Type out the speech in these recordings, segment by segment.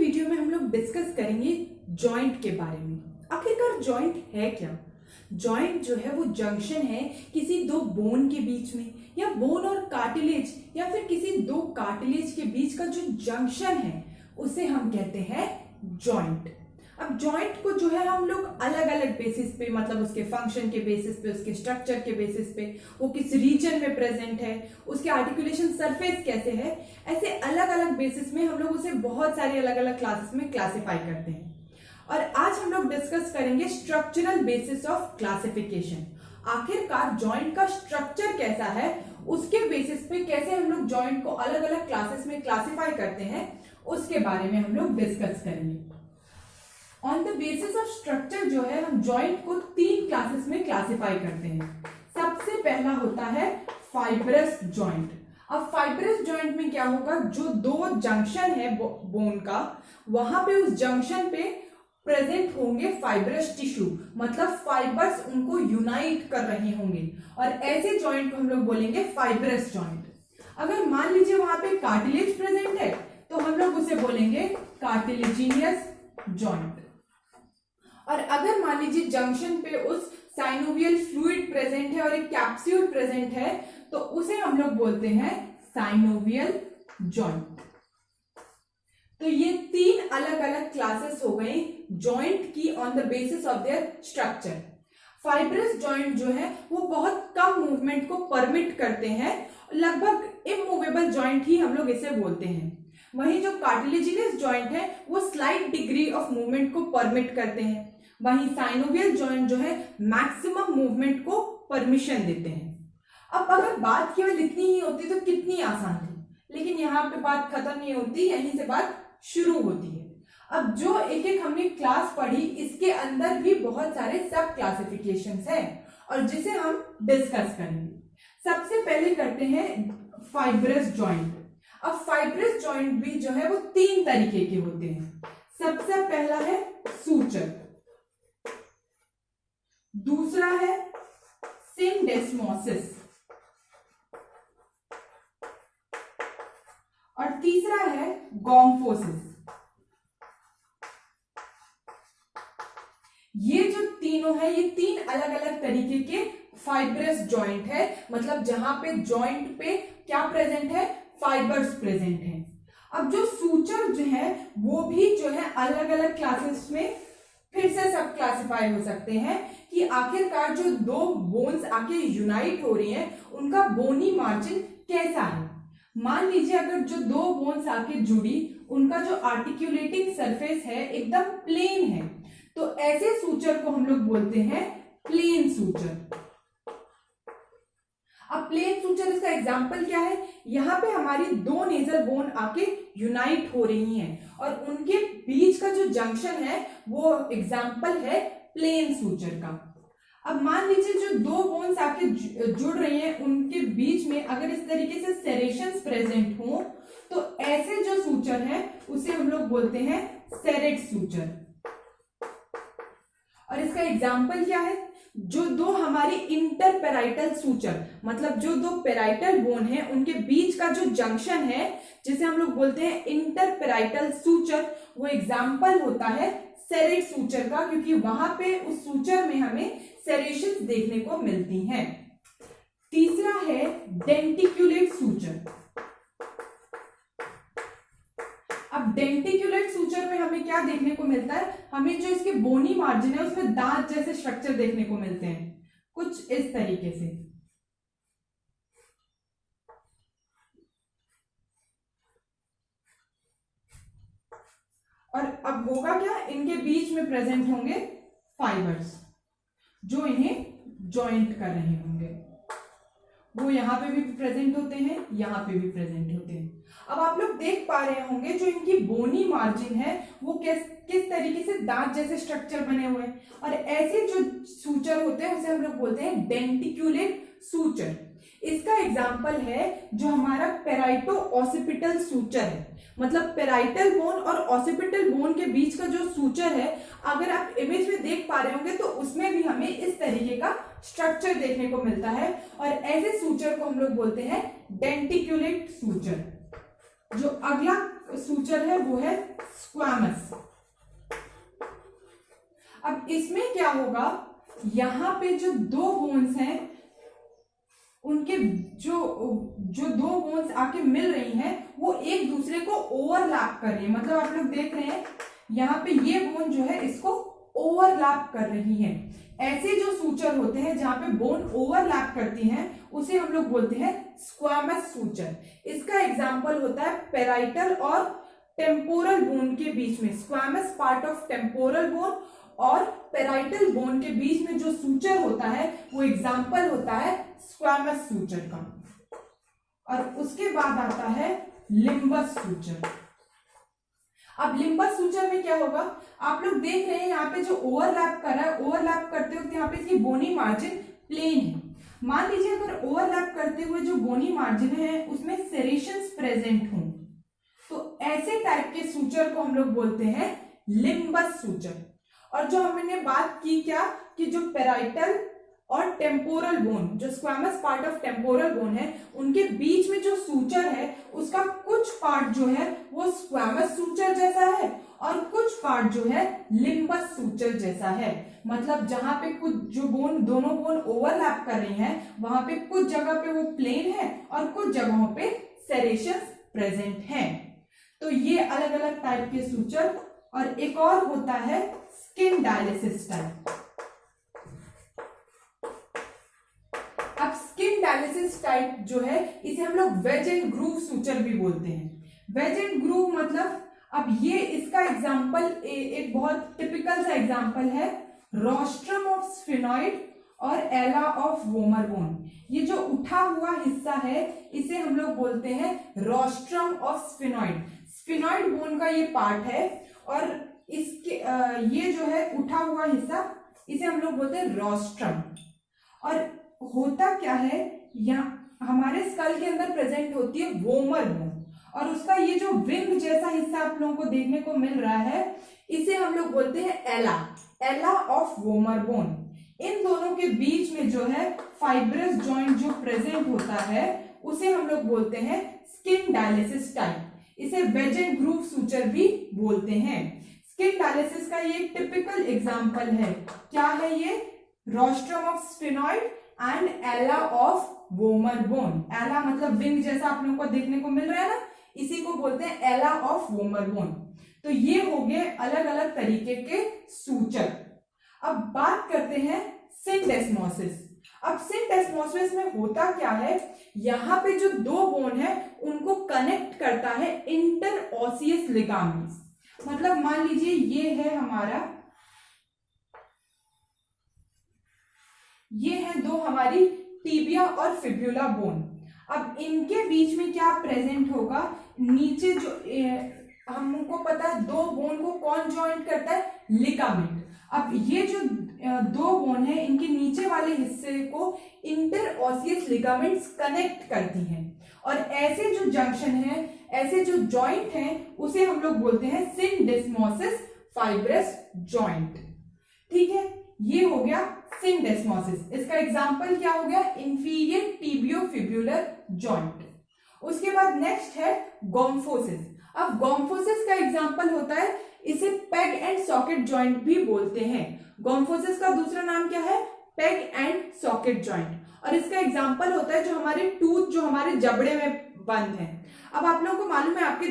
Video में हम लोग डिस्कस करेंगे जॉइंट के बारे में। आखिरकार जॉइंट है क्या? जॉइंट जो है वो जंक्शन है किसी दो बोन के बीच में, या बोन और कार्टिलेज, या फिर किसी दो कार्टिलेज के बीच का जो जंक्शन है उसे हम कहते हैं जॉइंट। अब जॉइंट को जो है हम लोग अलग अलग बेसिस पे, मतलब उसके फंक्शन के बेसिस पे, उसके स्ट्रक्चर के बेसिस पे, वो किस रीजन में प्रेजेंट है, उसके आर्टिकुलेशन सरफेस कैसे है, ऐसे अलग अलग बेसिस में हम लोग उसे बहुत सारी अलग अलग क्लासेस में क्लासिफाई करते हैं। और आज हम लोग डिस्कस करेंगे स्ट्रक्चरल बेसिस ऑफ क्लासिफिकेशन। आखिरकार जॉइंट का स्ट्रक्चर कैसा है, उसके बेसिस पे कैसे हम लोग जॉइंट को अलग अलग क्लासेस में क्लासिफाई करते हैं, उसके बारे में हम लोग डिस्कस करेंगे। On the basis of structure जो है हम जॉइंट को तीन क्लासेस में क्लासिफाई करते हैं। सबसे पहला होता है फाइब्रस जॉइंट। अब फाइब्रस जॉइंट में क्या होगा, जो दो जंक्शन है बोन का, वहां पे उस जंक्शन पे प्रेजेंट होंगे फाइब्रस टिश्यू, मतलब फाइबर्स उनको यूनाइट कर रहे होंगे, और ऐसे जॉइंट को हम लोग बोलेंगे फाइब्रस जॉइंट। अगर मान लीजिए वहां पे कार्टिलेज प्रेजेंट है तो हम लोग उसे बोलेंगे कार्टिलेजिनियस जॉइंट। और अगर मान लीजिए जंक्शन पे उस साइनोवियल फ्लूइड प्रेजेंट है और एक कैप्सूल प्रेजेंट है तो उसे हम लोग बोलते हैं साइनोवियल जॉइंट। तो ये तीन अलग अलग क्लासेस हो गई जॉइंट की on the basis of their structure. Fibrous joint जो है वो बहुत कम मूवमेंट को परमिट करते हैं, लगभग इमूवेबल जॉइंट ही हम लोग इसे बोलते हैं। वहीं जो कार्टिलेजिनस जॉइंट है वो स्लाइट डिग्री ऑफ मूवमेंट को परमिट करते हैं। वहीं साइनोवियल जॉइंट जो है मैक्सिमम मूवमेंट को परमिशन देते हैं। अब अगर बात केवल इतनी ही होती तो कितनी आसान थी, लेकिन यहाँ पे बात खत्म नहीं होती, यहीं से बात शुरू होती है। अब जो एक एक हमने क्लास पढ़ी, इसके अंदर भी बहुत सारे सब क्लासिफिकेशंस हैं और जिसे हम डिस्कस करेंगे। सबसे पहले करते हैं फाइब्रस जॉइंट। अब फाइब्रस जॉइंट भी जो है वो तीन तरीके के होते हैं। सबसे पहला है सूचर, दूसरा है सिंडेस्मोसिस, और तीसरा है गोम्फोसिस। ये जो तीनों है, ये तीन अलग अलग तरीके के फाइब्रस जॉइंट है, मतलब जहां पे जॉइंट पे क्या प्रेजेंट है, फाइबर्स प्रेजेंट हैं। अब जो सूचर जो है वो भी जो है अलग अलग क्लासेस में फिर से सब क्लासिफाई हो सकते हैं कि आखिरकार जो दो बोन्स आके यूनाइट हो रही हैं उनका बोनी मार्जिन कैसा है। मान लीजिए अगर जो दो बोन्स आके जुड़ी, उनका जो आर्टिकुलेटिंग सरफेस है एकदम प्लेन है, तो ऐसे सूचर को हम लोग बोलते हैं प्लेन सूचर। अब प्लेन सूचर, इसका एग्जाम्पल क्या है, यहाँ पे हमारी दो नेजल बोन आके यूनाइट हो रही हैं और उनके बीच का जो जंक्शन है वो एग्जाम्पल है प्लेन सूचर का। अब मान लीजिए जो दो बोन्स आके जुड़ रही हैं, उनके बीच में अगर इस तरीके से सेरेशंस प्रेजेंट हो तो ऐसे जो सूचर है उसे हम लोग बोलते हैं सेरेट सूचर। और इसका एग्जाम्पल क्या है, जो दो हमारी इंटरपेराइटल सूचर, मतलब जो दो पेराइटल बोन है उनके बीच का जो जंक्शन है जिसे हम लोग बोलते हैं इंटरपेराइटल सूचर, वो एग्जाम्पल होता है सेरेट सूचर का, क्योंकि वहां पे उस सूचर में हमें सेरेशंस देखने को मिलती हैं। तीसरा है डेंटिक्यूलेट सूचर। अब डेंटिक्यूलेट सूचर में हमें क्या देखने को मिलता है, हमें जो इसके बोनी मार्जिन है उसमें दांत जैसे स्ट्रक्चर देखने को मिलते हैं, कुछ इस तरीके से। और अब होगा क्या, इनके बीच में प्रेजेंट होंगे फाइबर्स जो इन्हें जॉइंट कर रहे होंगे। वो यहाँ पे भी प्रेजेंट होते हैं, यहाँ पे भी प्रेजेंट होते हैं। अब आप लोग देख पा रहे होंगे जो इनकी बोनी मार्जिन है वो किस तरीके से दांत जैसे स्ट्रक्चर बने हुए हैं, और ऐसे जो सूचर होते हैं उसे हम लोग बोलते हैं डेंटिक्यूलेट सूचर। इसका एग्जाम्पल है जो हमारा पेराइटो ऑसिपिटल सूचर है, मतलब पेराइटल बोन और ऑसिपिटल बोन के बीच का जो सूचर है, अगर आप इमेज में देख पा रहे होंगे तो उसमें भी हमें इस तरीके का स्ट्रक्चर देखने को मिलता है, और ऐसे सूचर को हम लोग बोलते हैं डेंटिक्यूलेट सूचर। जो अगला सूचर है वो है स्क्वैमस। अब इसमें क्या होगा, यहां पे जो दो बोन्स हैं उनके जो जो दो बोन्स आके मिल रही हैं वो एक दूसरे को ओवरलैप कर रही है। मतलब आप लोग देख रहे हैं यहाँ पे ये बोन जो है इसको ओवरलैप कर रही है। ऐसे जो सूचर होते हैं जहां पे बोन ओवरलैप करती हैं उसे हम लोग बोलते हैं स्क्वैमस सूचर। इसका एग्जांपल होता है पेराइटल और टेम्पोरल बोन के बीच में, squamous part of temporal bone और पेराइटल बोन के बीच में जो सूचर होता है वो एग्जांपल होता है स्क्वैमस सूचर का। और उसके बाद आता है लिम्बस सूचर। अब लिम्बस सूचर में क्या होगा, आप लोग देख रहे हैं यहाँ पे जो ओवरलैप कर रहा है, ओवरलैप करते वक्त यहाँ पे इसकी बोनी मार्जिन प्लेन है। मान लीजिए अगर ओवरलैप करते हुए जो बोनी मार्जिन है उसमें सेरेशंस प्रेजेंट हों तो ऐसे टाइप के सूचर को हम लोग बोलते हैं लिम्बस सूचर। और जो हमने बात की क्या कि जो पेराइटल और टेम्पोरल बोन, जो squamous part of temporal bone है, उनके बीच में जो सूचर है उसका कुछ पार्ट जो है वो स्क्वैमस सूचर जैसा है और कुछ पार्ट जो है लिम्बस सूचर जैसा है। मतलब जहां पे कुछ जो बोन, दोनों बोन ओवरलैप कर रही हैं वहां पे कुछ जगह पे वो प्लेन है और कुछ जगहों पे सेरेशंस प्रेजेंट हैं। तो ये अलग अलग टाइप के सूचर। और एक और होता है स्किन डायलिसिस टाइप। अब स्किन डायलिसिस टाइप जो है इसे हम लोग वेज एंड ग्रूव सूचर भी बोलते हैं। वेज एंड ग्रूव मतलब, अब ये इसका एग्जांपल एक बहुत टिपिकल सा एग्जांपल है रोस्ट्रम ऑफ स्फिनॉइड और एला ऑफ वोमर बोन। ये जो उठा हुआ हिस्सा है इसे हम लोग बोलते हैं rostrum of sphenoid. Sphenoid bone का ये पार्ट है और इसके ये जो है उठा हुआ हिस्सा इसे हम लोग बोलते हैं रोस्ट्रम। और होता क्या है, यहाँ हमारे स्कल के अंदर प्रेजेंट होती है वोमर बोन और उसका ये जो विंग जैसा हिस्सा आप लोगों को देखने को मिल रहा है इसे हम लोग बोलते हैं एला, एला ऑफ वोमर बोन। इन दोनों के बीच में जो है फाइब्रस जॉइंट जो प्रेजेंट होता है उसे हम लोग बोलते हैं स्किन डायलिसिस टाइप। इसे वेज एंड ग्रूव सूचर भी बोलते हैं। स्किन डायलिसिस का ये टिपिकल एग्जांपल है। क्या है ये, रोस्ट्रम ऑफ स्फिनॉइड एंड एला ऑफ वोमर बोन। एला मतलब विंग जैसा आप लोगों को देखने को मिल रहा है ना, इसी को बोलते हैं एला ऑफ वोमर बोन। तो ये हो गए अलग अलग तरीके के सूचर। अब बात करते हैं सिंडेस्मोसिस। अब सिंडेस्मोसिस में होता क्या है, यहां पे जो दो बोन है उनको कनेक्ट करता है इंटरओसियस लिगामेंट्स। मतलब मान लीजिए ये है हमारा, ये है दो हमारी टिबिया और फिब्युला बोन। अब इनके बीच में क्या प्रेजेंट होगा, नीचे जो हमको पता है दो बोन को कौन जॉइंट करता है, लिगामेंट। अब ये जो दो बोन है इनके नीचे वाले हिस्से को इंटरओसियस लिगामेंट्स कनेक्ट करती हैं और ऐसे जो जंक्शन है, ऐसे जो जॉइंट हैं उसे हम लोग बोलते हैं सिंडेस्मोसिस फाइब्रस जॉइंट। ठीक है, ये हो गया सिंडेस्मोसिस। इसका एग्जांपल क्या हो गया, इंफीरियर टिबियोफिब्युलर जॉइंट। उसके बाद नेक्स्ट है गोम्फोसिस। अब गोम्फोसिस का एग्जांपल होता है, इसे पेग एंड सॉकेट जॉइंट भी बोलते हैं। गोम्फोसिस का दूसरा नाम क्या है, पेग एंड सॉकेट जॉइंट। और इसका एग्जांपल होता है जो हमारे टूथ जो हमारे जबड़े में बंद है। अब आप लोगों को मालूम है आपके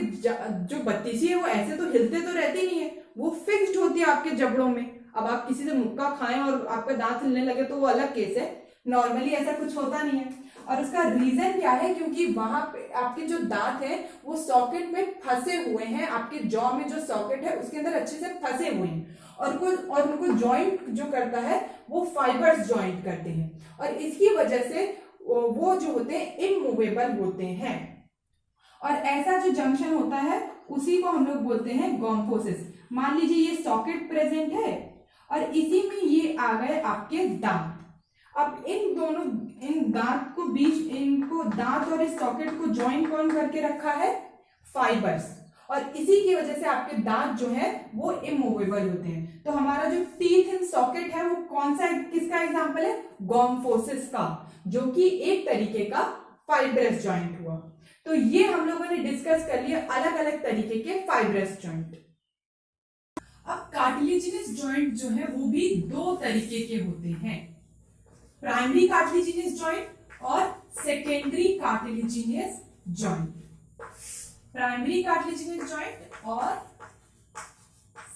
जो बत्तीसी है वो ऐसे तो हिलते तो रहती नहीं है, वो फिक्स्ड होती है आपके जबड़ों में। अब आप किसी से मुक्का खाएं और आपका दांत हिलने लगे तो वो अलग केस है, नॉर्मली ऐसा कुछ होता नहीं है। और उसका रीजन क्या है, क्योंकि वहां पे आपके जो दांत है वो सॉकेट में फंसे हुए हैं, आपके जॉ में जो सॉकेट है उसके अंदर अच्छे से फंसे हुए हैं और उनको जॉइंट जो करता है वो फाइबर्स जॉइंट करते हैं और इसकी वजह से वो जो होते हैं इमूवेबल होते हैं। और ऐसा जो जंक्शन होता है उसी को हम लोग बोलते हैं गोम्फोसिस। मान लीजिए ये सॉकेट प्रेजेंट है और इसी में ये आ गए आपके दांत। अब इन दांत को बीच, इनको दांत और इस सॉकेट को जॉइन कौन करके रखा है, फाइबर्स। और इसी की वजह से आपके दांत जो है वो इमूवेबल होते हैं। तो हमारा जो टीथ इन सॉकेट है वो कौन सा, किसका एग्जांपल है, गोम्फोसिस का, जो कि एक तरीके का फाइब्रस जॉइंट हुआ। तो ये हम लोगों ने डिस्कस कर लिया अलग अलग तरीके के फाइब्रस जॉइंट। अब कार्टिलेजिनस जॉइंट जो है वो भी दो तरीके के होते हैं, प्राइमरी कार्टिलेजिनस जॉइंट और secondary cartilaginous joint. Primary cartilaginous joint और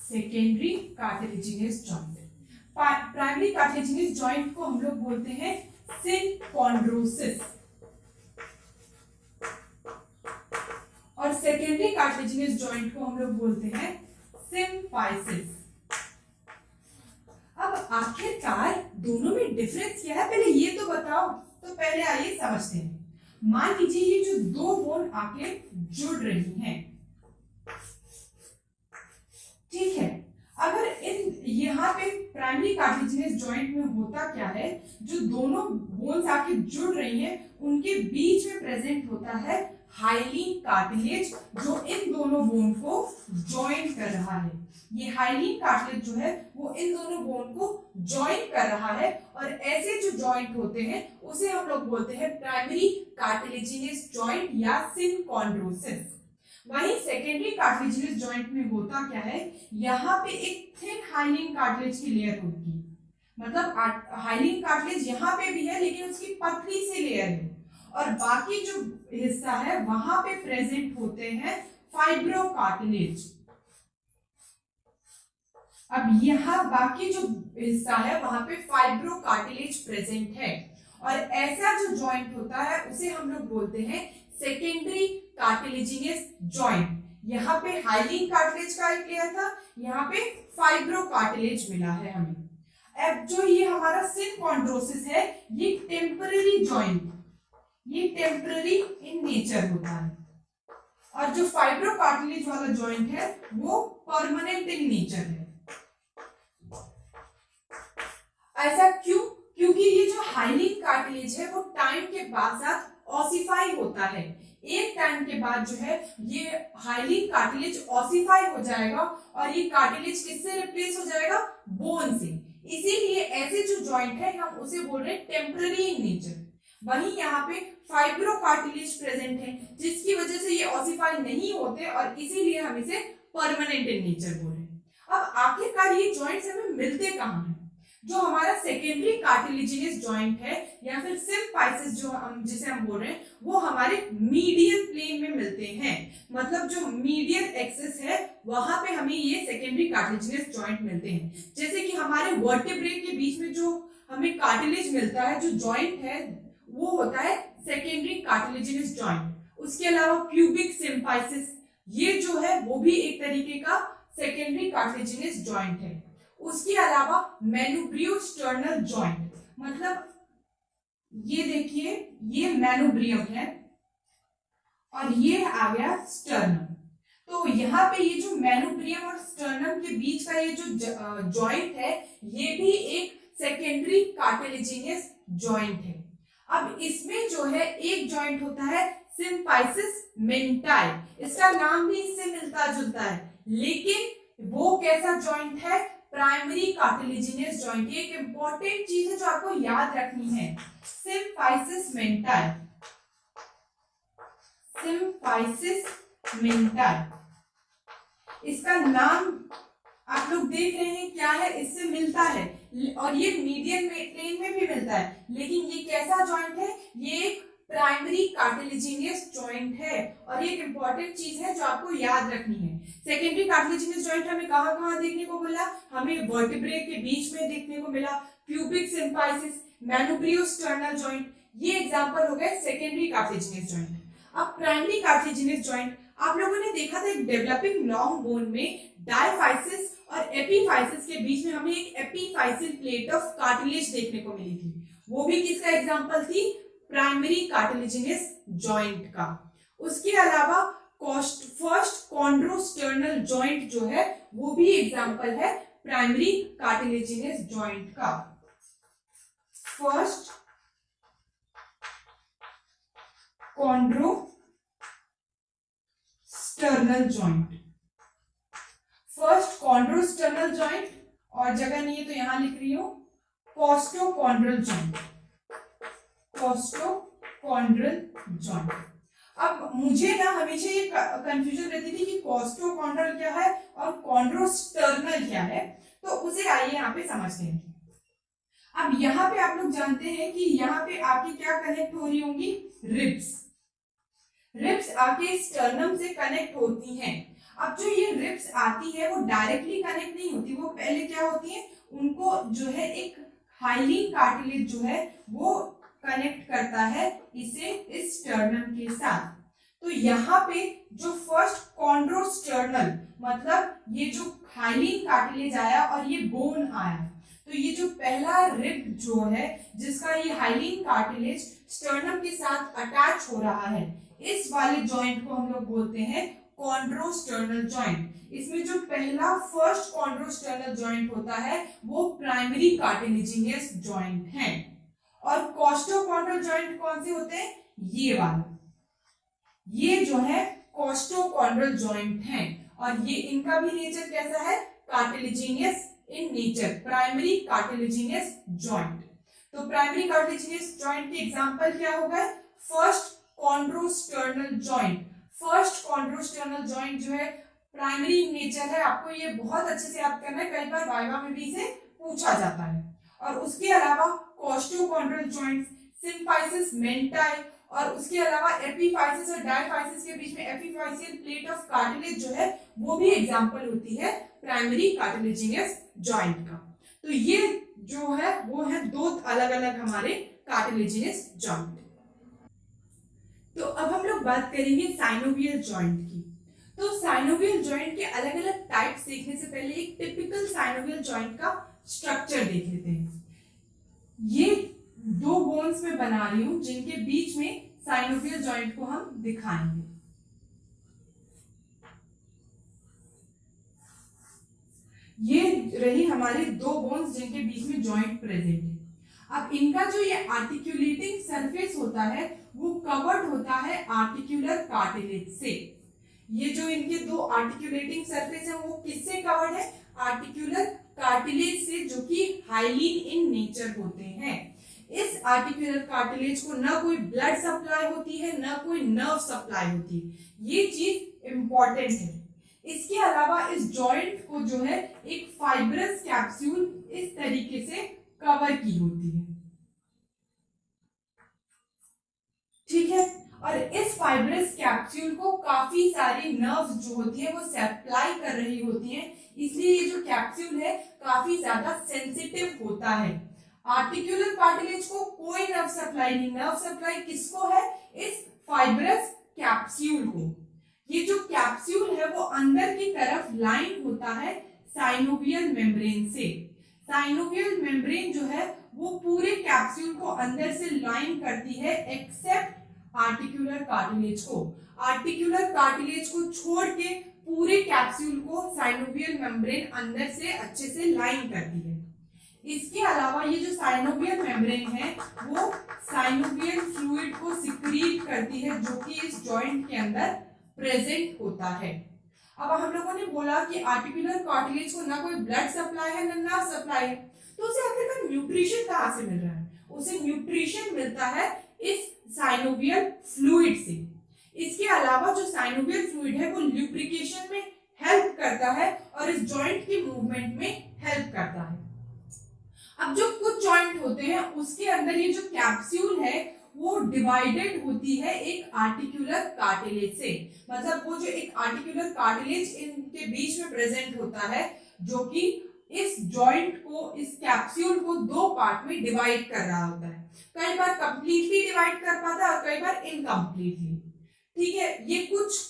secondary cartilaginous joint. Primary cartilaginous joint को हम लोग बोलते हैं सिनकॉन्ड्रोसिस और सेकेंडरी कार्टिलेजिनस जॉइंट को हम लोग बोलते हैं सिम्फाइसिस। अब आखिरकार दोनों में डिफरेंस क्या है, पहले ये तो बताओ। तो पहले आइए समझते हैं। मान लीजिए ये जो दो बोन आके जुड़ रही हैं, ठीक है। अगर इन यहाँ पे प्राइमरी कार्टिलेजिनस जॉइंट में होता क्या है, जो दोनों बोन्स आके जुड़ रही हैं उनके बीच में प्रेजेंट होता है हाइलिन कार्टिलेज, जो इन दोनों बोन को ज्वाइन कर रहा है। ये हाइलिन कार्टिलेज जो है वो इन दोनों बोन को ज्वाइन कर रहा है, और ऐसे जो जॉइंट होते हैं उसे हम लोग बोलते हैं प्राइमरी कार्टिलेजिनस जॉइंट या सिनकॉन्ड्रोसिस। वहीं सेकेंडरी कार्टिलेजिनस जॉइंट में होता क्या है, यहाँ पे एक थिन हाइलिन कार्टिलेज की लेयर होगी, मतलब हाइलिन कार्टिलेज यहाँ पे भी है लेकिन उसकी पतली सी लेयर है, और बाकी जो हिस्सा है वहां पे प्रेजेंट होते हैं फाइब्रो कार्टिलेज। अब यहाँ बाकी जो हिस्सा है वहां पे फाइब्रो कार्टिलेज प्रेजेंट है, और ऐसा जो जॉइंट होता है उसे हम लोग बोलते हैं सेकेंडरी कार्टिलेजिनस जॉइंट। यहाँ पे हाइलिन कार्टिलेज का एक लेयर था, यहाँ पे फाइब्रो कार्टिलेज मिला है हमें। अब जो ये हमारा सिनकॉन्ड्रोसिस है, ये टेम्पररी जॉइंट, ये टेम्पररी इन नेचर होता है, और जो फाइब्रो कार्टिलेज वाला जॉइंट है वो परमानेंट इन नेचर है। ऐसा क्यों? क्योंकि ये जो हाइलिन कार्टिलेज है वो टाइम के बाद साथ ऑसिफाई होता है। एक टाइम के बाद जो है ये हाइलिन कार्टिलेज ऑसिफाई हो जाएगा, और ये कार्टिलेज किससे रिप्लेस हो जाएगा? बोन से। इसीलिए ऐसे जो जॉइंट है हम उसे बोल रहे हैं टेम्पररी इन नेचर। वहीं यहाँ पे फाइब्रो कार्टिलेज प्रेजेंट है, जिसकी वजह से ये ऑसिफाई नहीं होते, और इसीलिए हम इसे परमानेंट इन नेचर बोल रहे हैं। अब आखिरकार ये जॉइंट्स हमें मिलते कहाँ हैं? जो हमारा सेकेंडरी कार्टिलेजिनस जॉइंट है या फिर सिम्फाइसिस जो जिसे हम बोल रहे हैं, वो हमारे मीडियल प्लेन में मिलते हैं। मतलब जो मीडियल एक्सिस है वहां पे हमें ये सेकेंडरी कार्टिलेजिनस जॉइंट मिलते हैं। जैसे कि हमारे वर्टेब्रे के बीच में जो हमें कार्टिलेज मिलता है, जो जॉइंट है, वो होता है सेकेंडरी कार्टिलेजिनस जॉइंट। उसके अलावा प्यूबिक सिम्फाइसिस ये जो है वो भी एक तरीके का सेकेंडरी कार्टिलेजिनस जॉइंट है। उसके अलावा मैनुब्रियोस्टर्नल जॉइंट, मतलब ये देखिए ये मैनुब्रियम है और ये आ गया स्टर्नम। तो यहाँ पे ये जो मैनुब्रियम और स्टर्नम के बीच का ये जो जॉइंट है, ये भी एक सेकेंडरी कार्टिलेजिनस जॉइंट है। अब इसमें जो है एक जॉइंट होता है सिम्फाइसिस मेंटाई, इसका नाम भी इससे मिलता जुलता है, लेकिन वो कैसा जॉइंट है? Primary cartilaginous joint. एक इंपॉर्टेंट चीज है जो आपको याद रखनी है, सिम्फाइसिस मेंटाई, सिम्फाइसिस मेंटाई। इसका नाम आप लोग देख रहे हैं क्या है, इससे मिलता है, और ये मीडियन प्लेन में भी मिलता है, लेकिन ये कैसा जॉइंट है? ये एक प्राइमरी कार्टिलेजिनस जॉइंट है, और ये एक इंपॉर्टेंट चीज है जो आपको याद रखनी है। सेकेंडरी कार्टिलेजिनस जॉइंट हमें कहाँ देखने को मिला? हमें वर्टिब्रे के बीच में देखने को मिला, प्यूबिक सिम्फाइसिस, मैनुब्रियोस्टर्नल जॉइंट, ये एग्जांपल हो गए सेकेंडरी कार्टिलेजिनस जॉइंट। अब प्राइमरी कार्टिलेजिनस जॉइंट आप लोगों ने देखा था, एक डेवलपिंग लॉन्ग बोन में डायफाइसिस और एपीफाइसिस के बीच में हमें एक एपीफाइसिल प्लेट ऑफ कार्टिलेज देखने को मिली थी। वो भी किसका एग्जांपल थी? प्राइमरी कार्टिलेजिनस जॉइंट का। उसके अलावा फर्स्ट कॉन्ड्रोस्टर्नल जॉइंट जो है वो भी एग्जांपल है प्राइमरी कार्टिलेजिनस जॉइंट का। फर्स्ट कॉन्ड्रोस्टर्नल जॉइंट, फर्स्ट कॉन्ड्रोस्टर्नल जॉइंट, और जगह नहीं है तो यहां लिख रही हूं कोस्टोकॉन्ड्रल जॉइंट, कोस्टोकॉन्ड्रल जॉइंट। अब मुझे ना हमेशा ये कंफ्यूजन रहती थी कि कॉस्टोकॉन्ड्रल क्या है और कॉन्ड्रोस्टर्नल क्या है, तो उसे आइए यहाँ पे समझते हैं। अब यहाँ पे आप लोग जानते हैं कि यहाँ पे आके क्या कनेक्ट हो रही होंगी, रिब्स। रिब्स आके स्टर्नम से कनेक्ट होती हैं। अब जो ये रिब्स आती है वो डायरेक्टली कनेक्ट नहीं होती, वो पहले क्या होती है, उनको जो है एक हाइलिन कार्टिलेज जो है वो कनेक्ट करता है इसे इस स्टर्नम के साथ। तो यहाँ पे जो फर्स्ट कॉन्ड्रोस्टर्नल मतलब ये जो हाइलिन कार्टिलेज आया और ये बोन आया, तो ये जो पहला रिब जो है जिसका ये हाइलिन कार्टिलेज स्टर्नम के साथ अटैच हो रहा है, इस वाले जॉइंट को हम लोग बोलते हैं कॉन्ड्रोस्टर्नल जॉइंट। इसमें जो पहला फर्स्ट कॉन्ड्रोस्टर्नल जॉइंट होता है वो प्राइमरी कार्टिलेजिनियस जॉइंट है। और कॉस्टोकॉन्ड्रल जॉइंट कौन से होते हैं, ये वाला, ये जो है कॉस्टोकॉन्ड्रल जॉइंट है। और ये इनका भी नेचर कैसा है, cartilaginous in nature, primary cartilaginous joint. तो प्राइमरी कार्टिलेजिनियस जॉइंट के एग्जांपल क्या हो गए, फर्स्ट कॉन्ड्रोस्टर्नल जॉइंट। फर्स्ट कॉन्ड्रोस्टर्नल जॉइंट जो है प्राइमरी नेचर है, आपको ये बहुत अच्छे से याद करना है, कई बार वाइवा में भी इसे पूछा जाता है। और उसके अलावा कॉस्टोकॉन्ड्रल जॉइंट, सिम्फाइसिस मेंटाई, और उसके अलावा एपीफाइसिस और डायफाइसिस के बीच में एपीफाइसियल प्लेट ऑफ कार्टिलेज जो है वो भी एग्जांपल होती है प्राइमरी कार्टिलेजिनियस जॉइंट का। तो ये जो है वो है दो अलग अलग हमारे कार्टिलेजिनियस जॉइंट। तो अब हम लोग बात करेंगे साइनोवियल जॉइंट की। तो साइनोवियल जॉइंट के अलग अलग टाइप्स देखने से पहले एक टिपिकल साइनोवियल जॉइंट का स्ट्रक्चर देख लेते हैं। ये दो बोन्स में बना रही हूं जिनके बीच में साइनोवियल जॉइंट को हम दिखाएंगे। ये रही हमारी दो बोन्स जिनके बीच में जॉइंट प्रेजेंट है। अब इनका जो ये आर्टिकुलेटिंग सरफेस होता है वो कवर्ड होता है आर्टिकुलर कार्टिलेज से। ये जो इनके दो आर्टिकुलेटिंग सरफेस है वो किससे कवर्ड है, आर्टिकुलर कार्टिलेज से, जो कि हाइलिन इन नेचर होते हैं। इस आर्टिकुलर कार्टिलेज को ना कोई ब्लड सप्लाई होती है ना कोई नर्व सप्लाई होती है, ये चीज इंपॉर्टेंट है। इसके अलावा इस जॉइंट को जो है एक फाइब्रस कैप्सूल इस तरीके से कवर की होती है, ठीक है। और इस फाइब्रस कैप्सूल को काफी सारी नर्व्स जो होती है वो सप्लाई कर रही होती है, इसलिए ये जो कैप्सूल है काफी ज्यादा सेंसिटिव होता है। आर्टिकुलर कार्टिलेज को कोई नर्व सप्लाई नहीं, नर्व सप्लाई किसको है, इस फाइब्रस कैप्सूल को। ये जो कैप्सूल है वो अंदर की तरफ लाइन होता है साइनोवियल मेम्ब्रेन से। साइनोवियल मेम्ब्रेन जो है वो पूरे कैप्सूल को अंदर से लाइन करती है एक्सेप्ट आर्टिकुलर कार्टिलेज को। आर्टिकुलर कार्टिलेज को छोड़ के पूरे कैप्सूल को साइनोवियल मेम्ब्रेन अंदर से अच्छे से लाइन करती है। इसके अलावा ये जो साइनोवियल मेम्ब्रेन है वो साइनोवियल फ्लूइड को सिक्रीट करती है जो कि इस जॉइंट के अंदर प्रेजेंट होता है। अब हम लोगों ने बोला कि आर्टिकुलर कार्टिलेज को ना कोई ब्लड सप्लाई है ना नर्व सप्लाई है, तो उसे आखिरकार न्यूट्रिशन कहाँ से मिल रहा है, उसे न्यूट्रिशन मिलता है इस साइनोवियल फ्लूइड से। इसके अलावा जो साइनोवियल फ्लूइड है वो ल्यूब्रिकेशन में हेल्प करता है और इस जॉइंट की मूवमेंट में हेल्प करता है। अब जो कुछ जॉइंट होते हैं उसके अंदर ये जो कैप्सूल है वो डिवाइडेड होती है एक आर्टिकुलर कार्टिलेज से, मतलब वो जो एक आर्टिकुलर कार्टिलेज इनके बीच में प्रेजेंट होता है जो कि इस जॉइंट को, इस कैप्सूल को दो पार्ट में डिवाइड कर रहा होता है। कई बार कंप्लीटली डिवाइड कर पाता है और कई बार इनकम्प्लीटली, ठीक है। ये कुछ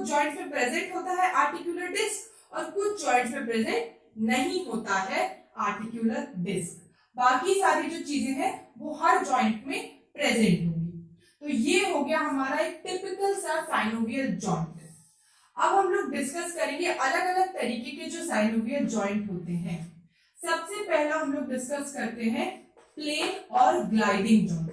जॉइंट में प्रेजेंट होता है आर्टिकुलर डिस्क और कुछ जॉइंट में प्रेजेंट नहीं होता है आर्टिकुलर डिस्क। बाकी सारी जो चीजें हैं वो हर जॉइंट में प्रेजेंट होंगी। तो ये हो गया हमारा एक टिपिकल सा साइनोवियल जॉइंट। अब हम लोग डिस्कस करेंगे अलग अलग तरीके के जो साइनोवियल जॉइंट होते हैं। सबसे पहला हम लोग डिस्कस करते हैं प्लेन और ग्लाइडिंग जॉइंट।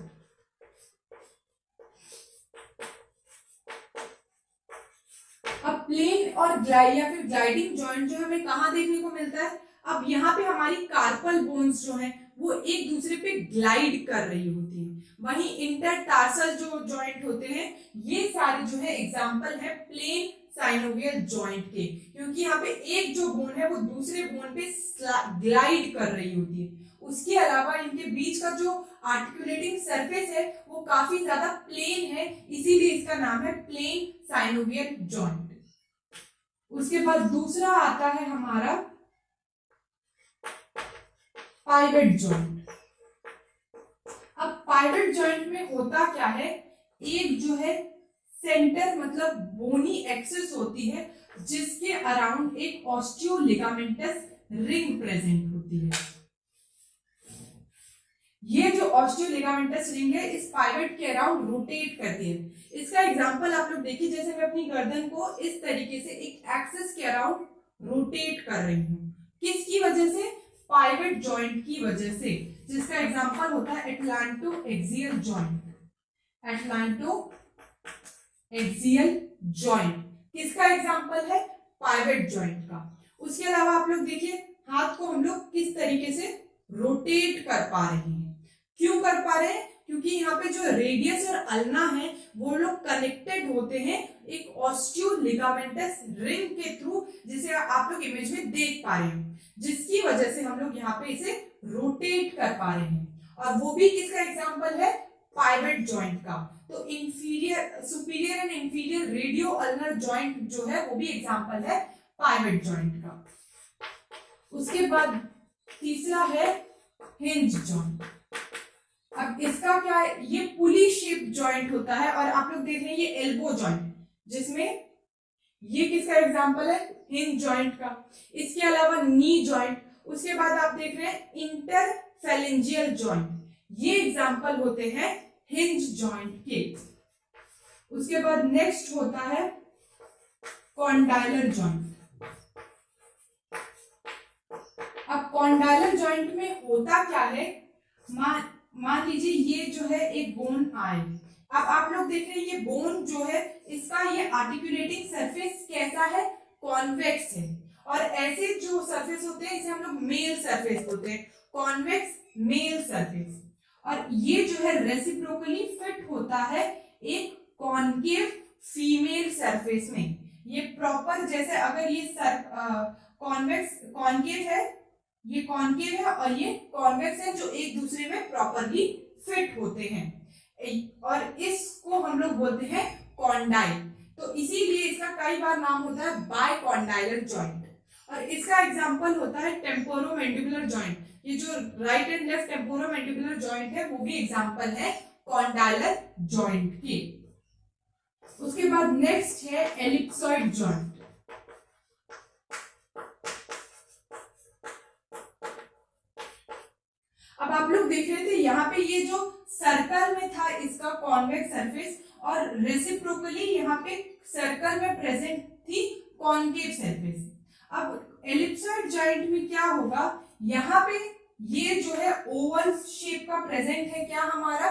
अब प्लेन और या फिर ग्लाइडिंग जॉइंट जो हमें कहाँ देखने को मिलता है, अब यहाँ पे हमारी कार्पल बोन्स जो है वो एक दूसरे पे ग्लाइड कर रही होती है। वहीं इंटरटार्सल जो जॉइंट होते हैं ये सारे जो है एग्जाम्पल है प्लेन साइनोवियल जॉइंट के, क्योंकि यहाँ पे एक जो बोन है वो दूसरे बोन पे ग्लाइड कर रही होती है। उसके अलावा इनके बीच का जो आर्टिकुलेटिंग सरफेस है वो काफी ज्यादा प्लेन है, इसीलिए इसका नाम है प्लेन साइनोवियल जॉइंट। उसके बाद दूसरा आता है हमारा पाइवेट जॉइंट। अब पाइवेट जॉइंट में होता क्या है, एक जो है सेंटर मतलब बोनी एक्सिस होती है जिसके अराउंड एक ऑस्टियोलिगामेंटस रिंग प्रेजेंट होती है। ये जो ऑस्टियोलिगामेंटस रिंग है इस पाइवेट के अराउंड रोटेट करती है। इसका एग्जांपल आप लोग देखिए, जैसे मैं अपनी गर्दन को इस तरीके से एक एक्सिस के अराउंड रोटेट कर रही हूँ, किसकी वजह से, पाइवेट जॉइंट की वजह से, जिसका एग्जांपल होता है atlanto axial joint. Atlanto axial joint किसका एग्जांपल है, पाइवेट जॉइंट का। उसके अलावा आप लोग देखिए हाथ को हम लोग किस तरीके से रोटेट कर पा रहे हैं, क्यों कर पा रहे हैं, क्योंकि यहाँ पे जो रेडियस और अल्ना है वो लोग कनेक्टेड होते हैं एक ऑस्टियोलिगामेंटस रिंग के थ्रू, जिसे आप लोग इमेज में देख पा रहे हैं, जिसकी वजह से हम लोग यहाँ पे इसे रोटेट कर पा रहे हैं। और वो भी किसका एग्जांपल है, पाइवेट जॉइंट का। तो inferior, superior and inferior radio ulnar joint जो है वो भी एग्जांपल है पाइवेट जॉइंट का। उसके बाद तीसरा है हिंज जॉइंट। अब इसका क्या है, ये पुली शेप जॉइंट होता है, और आप लोग देख रहे हैं ये एल्बो जॉइंट, जिसमें ये किसका एग्जांपल है, हिंज जॉइंट का। इसके अलावा नी जॉइंट, उसके बाद आप देख रहे हैं इंटरफेलेंजियल जॉइंट, ये एग्जांपल होते हैं हिंज जॉइंट के। उसके बाद नेक्स्ट होता है कॉन्डाइलर जॉइंट। अब कॉन्डाइलर जॉइंट में होता क्या है, मान लीजिए ये जो है एक बोन आए, अब आप लोग देख रहे हैं ये बोन जो है इसका ये आर्टिकुलेटिंग सरफेस कैसा है, कॉन्वेक्स है, और ऐसे जो सरफेस होते हैं इसे हम लोग मेल सरफेस बोलते हैं, कॉन्वेक्स मेल सरफेस। और ये जो है रेसिप्रोकली फिट होता है एक कॉनकेव फीमेल सरफेस में। ये प्रॉपर, जैसे अगर ये कॉन्वेक्स कॉनकेव है, ये कॉनकेव है और ये कॉन्वेक्स है, जो एक दूसरे में प्रॉपरली फिट होते हैं, और इसको हम लोग बोलते हैं कॉन्डाइल। तो इसीलिए इसका कई बार नाम होता है बाइकॉन्डाइलर जॉइंट। और इसका एग्जांपल होता है टेम्पोरोमैंडिबुलर जॉइंट। ये जो right and left temporomandibular joint है वो भी एग्जांपल है कॉन्डाइलर जॉइंट के। उसके बाद नेक्स्ट है एलिप्सॉइड जॉइंट। अब आप लोग देख रहे थे यहाँ पे ये जो सर्कल में था इसका कॉन्वेक्स सरफेस, और रेसिप्रोकली यहाँ पे सर्कल में प्रेजेंट थी कॉनकेव सरफेस। अब एलिप्सॉइड जॉइंट में क्या होगा, यहाँ पे ये जो है ओवल शेप का प्रेजेंट है, क्या हमारा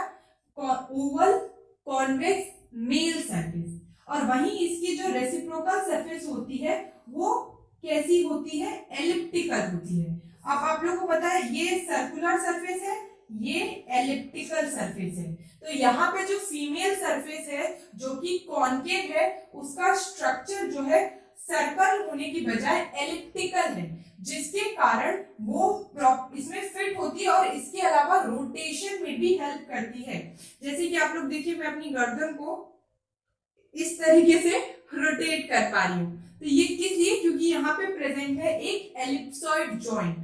ओवल कॉन्वेक्स मेल सरफेस, और वहीं इसकी जो रेसिप्रोकल सरफेस होती है वो कैसी होती है, एलिप्टिकल होती है। अब आप लोगों को पता है ये सर्कुलर सरफेस है, ये एलिप्टिकल सरफेस है। तो यहाँ पे जो फीमेल सरफेस है जो कि कॉनकेव है, उसका स्ट्रक्चर जो है सर्कल होने की बजाय एलिप्टिकल है, जिसके कारण वो इसमें फिट होती है और इसके अलावा रोटेशन में भी हेल्प करती है। जैसे कि आप लोग देखिए मैं अपनी गर्दन को इस तरीके से रोटेट कर पा रही हूँ, तो ये किस लिए, क्योंकि यहाँ पे प्रेजेंट है एक एलिप्सॉइड जॉइंट,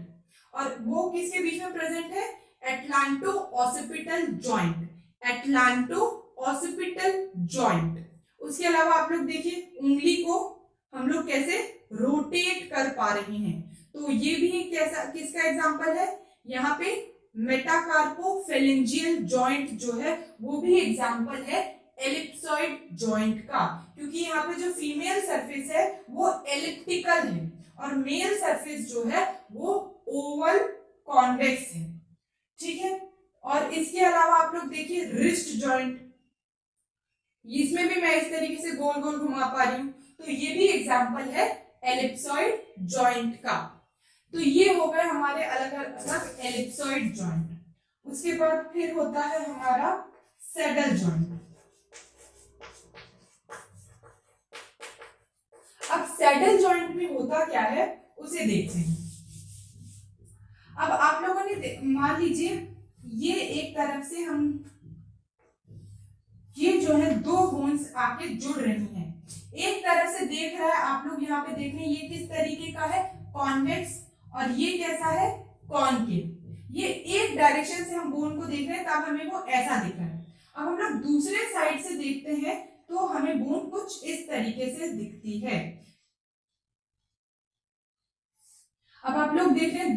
और वो किसके बीच में प्रेजेंट है, atlanto occipital joint, atlanto occipital joint. उसके अलावा आप लोग देखिए उंगली को हम लोग कैसे रोटेट कर पा रहे हैं, तो ये भी कैसा, किसका एग्जांपल है, यहाँ पे मेटाकार्पोफेलेंजियल जॉइंट जो है वो भी एग्जांपल है एलिप्सॉइड जॉइंट का, क्योंकि यहाँ पे जो फीमेल सरफेस है वो एलिप्टिकल है और मेल सरफेस जो है वो ओवल कॉन्वेक्स है, ठीक है। और इसके अलावा आप लोग देखिए रिस्ट जॉइंट, इसमें भी मैं इस तरीके से गोल गोल घुमा पा रही हूँ, तो ये भी एग्जांपल है एलिप्सॉइड जॉइंट का। तो ये हो गए हमारे अलग अलग एलिप्सॉइड जॉइंट। उसके बाद फिर होता है हमारा सैडल जॉइंट। अब सैडल जॉइंट में होता क्या है उसे देखते हैं। अब आप लोगों ने मान लीजिए ये एक तरफ से हम ये जो है दो बोन्स आके जुड़ रही हैं, एक तरफ से देख रहा है आप लोग यहाँ पे देख रहे हैं ये किस तरीके का है, कॉन्वेक्स, और ये कैसा है, कॉनकेव। ये एक डायरेक्शन से हम बोन को देख रहे हैं तब हमें वो ऐसा दिख रहा है। अब हम लोग दूसरे साइड से देखते हैं तो हमें बोन कुछ इस तरीके से दिखती है। अब आप लोग देख रहे हैं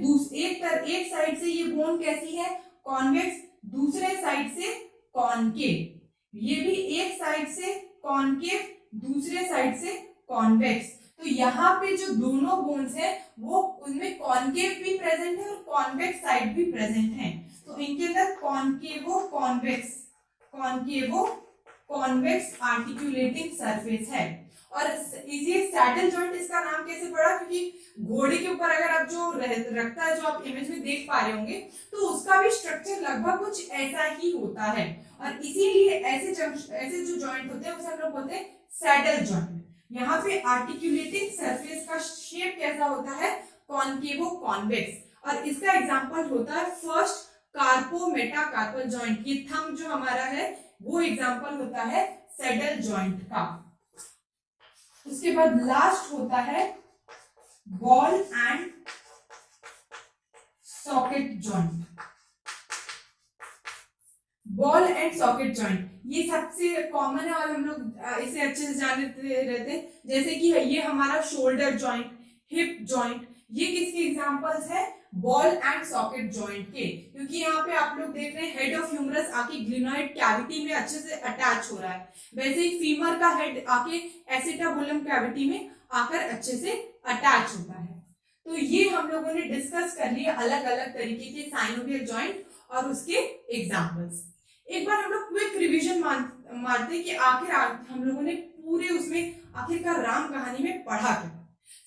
एक साइड से ये बोन कैसी है, कॉन्वेक्स, दूसरे साइड से कॉनकेव। ये भी एक साइड से कॉनकेव, दूसरे साइड से कॉन्वेक्स। तो यहाँ पे जो दोनों बोन्स है वो उनमें कॉनकेव भी प्रेजेंट है और कॉन्वेक्स साइड भी प्रेजेंट है। तो इनके अंदर कॉनकेवो कॉन्वेक्स आर्टिकुलेटिंग सरफेस है। और ये सैडल जॉइंट इसका नाम कैसे पड़ा, क्योंकि घोड़े के ऊपर अगर आप जो रखता है, जो आप इमेज में देख पा रहे होंगे, तो उसका भी स्ट्रक्चर लगभग कुछ ऐसा ही होता है। और इसीलिए ऐसे जो जॉइंट होते हैं उसे हम लोग बोलते हैं सैडल जॉइंट। यहाँ पे आर्टिकुलेटिंग सरफेस का शेप कैसा होता है, कॉनकेवो कॉन्वेक्स। और इसका एग्जांपल होता है फर्स्ट कार्पो मेटाकार्पल जॉइंट। ये थंब जो हमारा है वो एग्जांपल होता है सैडल जॉइंट का। उसके बाद लास्ट होता है ball and socket joint. Ball and socket joint ये सबसे कॉमन है और हम लोग इसे अच्छे से जानते रहते हैं। जैसे कि ये हमारा शोल्डर जॉइंट, हिप जॉइंट, ये किसके एग्जांपल्स है, बॉल एंड सॉकेट जॉइंट के। क्योंकि यहाँ पे आप लोग देख रहे हैं हेड ऑफ ह्यूमरस आके ग्लिनोइड कैविटी में अच्छे से अटैच हो रहा है, वैसे ही फीमर का हेड आके एसिटाबुलम कैविटी में आकर अच्छे से अटैच होता है। तो ये हम लोगों ने डिस्कस कर लिया अलग अलग तरीके के साइनोवियल जॉइंट और उसके एग्जाम्पल्स। एक बार हम लोग क्विक रिवीजन मारते हैं कि आखिर हम लोगों ने पूरे उसमें आखिरकार राम कहानी में पढ़ा क्या।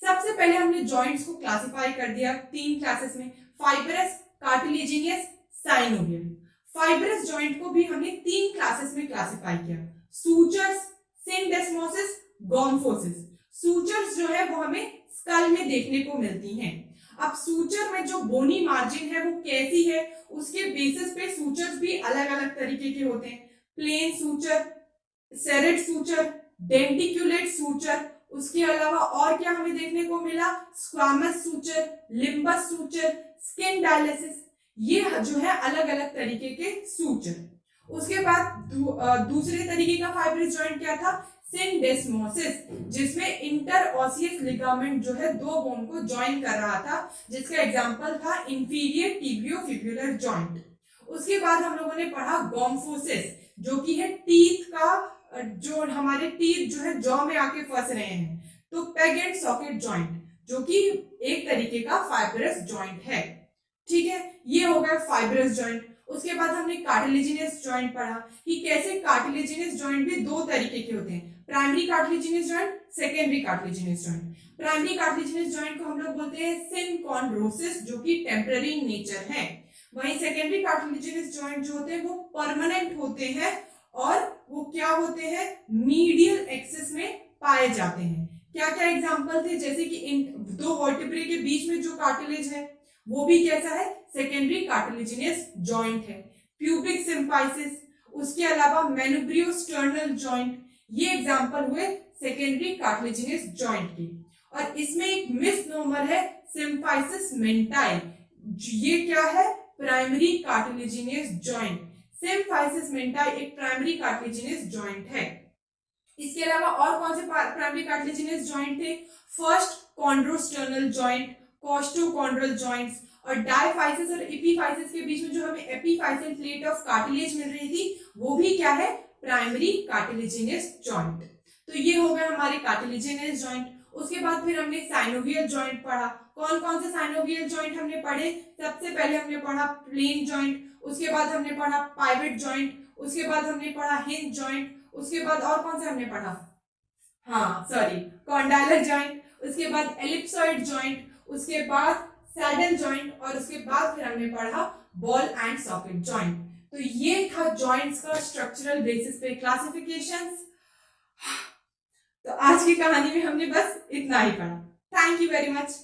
सबसे पहले हमने जॉइंट्स को क्लासिफाई कर दिया 3 क्लासेस में, fibrous, cartilaginous, synovial. Fibrous joint को भी हमने 3 क्लासेस में क्लासिफाई किया, सूचर्स, सिंडेस्मोसिस, गॉम्फोसिस। सूचर्स जो है वो हमें स्कल में देखने को मिलती हैं। अब सूचर में जो बोनी मार्जिन है वो कैसी है, उसके बेसिस पे सूचर्स भी अलग अलग तरीके के होते हैं, plane suture, serrate suture, denticulate suture. उसके अलावा और क्या हमें देखने को मिला, squamous suture, limbus suture, schindylesis. ये जो है अलग अलग तरीके के सूचर। उसके बाद दूसरे तरीके का फाइब्रस जॉइंट क्या था, सिंडेस्मोसिस, जिसमें इंटरऑसियस लिगामेंट जो है दो बोन को ज्वाइन कर रहा था, जिसका एग्जांपल था इंफीरियर टिबियोफिब्युलर जॉइंट। उसके बाद हम लोगों ने पढ़ा गॉम्फोसिस, जो कि है टीथ का, जो हमारे टीथ जो है जॉ में आके फंस रहे हैं। तो पेग एंड सॉकेट जॉइंट, जो कि एक तरीके का फाइब्रस जॉइंट है। ठीक है, ये हो गया फाइब्रस जॉइंट। उसके बाद हमने कार्टिलेजिनस जॉइंट पढ़ा कि कैसे कार्टिलेजिनस जॉइंट भी 2 तरीके के होते हैं, primary cartilaginous joint, secondary cartilaginous joint. Primary cartilaginous joint को हम लोग बोलते हैं सिनकॉन्ड्रोसिस, जो कि टेम्पररी इन नेचर है। वहीं सेकेंडरी कार्टिलेजिनस जॉइंट जो होते हैं वो परमानेंट होते हैं और वो क्या होते हैं, मीडियल एक्सिस में पाए जाते हैं। क्या क्या एग्जांपल थे, जैसे कि इन 2 वर्टिब्रे के बीच में जो कार्टिलेज है वो भी कैसा है, सेकेंडरी कार्टिलेजिनस जॉइंट है। प्यूबिक सिम्फाइसिस, उसके अलावा मेनुब्रियोस्टर्नल जॉइंट, ये एग्जांपल हुए सेकेंडरी कार्टिलेजिनस जॉइंट के। और इसमें एक मिसनोमर है सिम्फाइसिस मेंटाई, ये क्या है, प्राइमरी कार्टिलेजिनस जॉइंट। सिम्फाइसिस मेंटाई एक प्राइमरी कार्टिलेजिनस जॉइंट है। इसके अलावा और कौन से प्राइमरी कार्टिलेजिनस जॉइंट थे, फर्स्ट कॉन्ड्रोस्टर्नल जॉइंट, कोस्टोकॉन्ड्रल जॉइंट्स, और डायफाइसिस और एपीफाइसिस के बीच में जो हमें एपीफाइसियल प्लेट ऑफ कार्टिलेज मिल रही थी वो भी क्या है, प्राइमरी कार्टिलेजिनस जॉइंट। तो ये हो गया हमारे कार्टिलेजिनस जॉइंट। उसके बाद फिर हमने साइनोवियल जॉइंट पढ़ा। कौन कौन से साइनोवियल जॉइंट हमने पढ़े, सबसे पहले हमने पढ़ा प्लेन जॉइंट, उसके बाद हमने पढ़ा पाइवेट जॉइंट, उसके बाद हमने पढ़ा हिंज जॉइंट, उसके बाद और कौन से हमने पढ़ा, कॉन्डाइलर जॉइंट, उसके बाद एलिप्सॉइड जॉइंट, उसके बाद सैडल जॉइंट, और उसके बाद फिर हमने पढ़ा बॉल एंड सॉकेट जॉइंट। तो ये था जॉइंट्स का स्ट्रक्चरल बेसिस पे क्लासिफिकेशंस। तो आज की कहानी में हमने बस इतना ही पढ़ा। Thank you very much.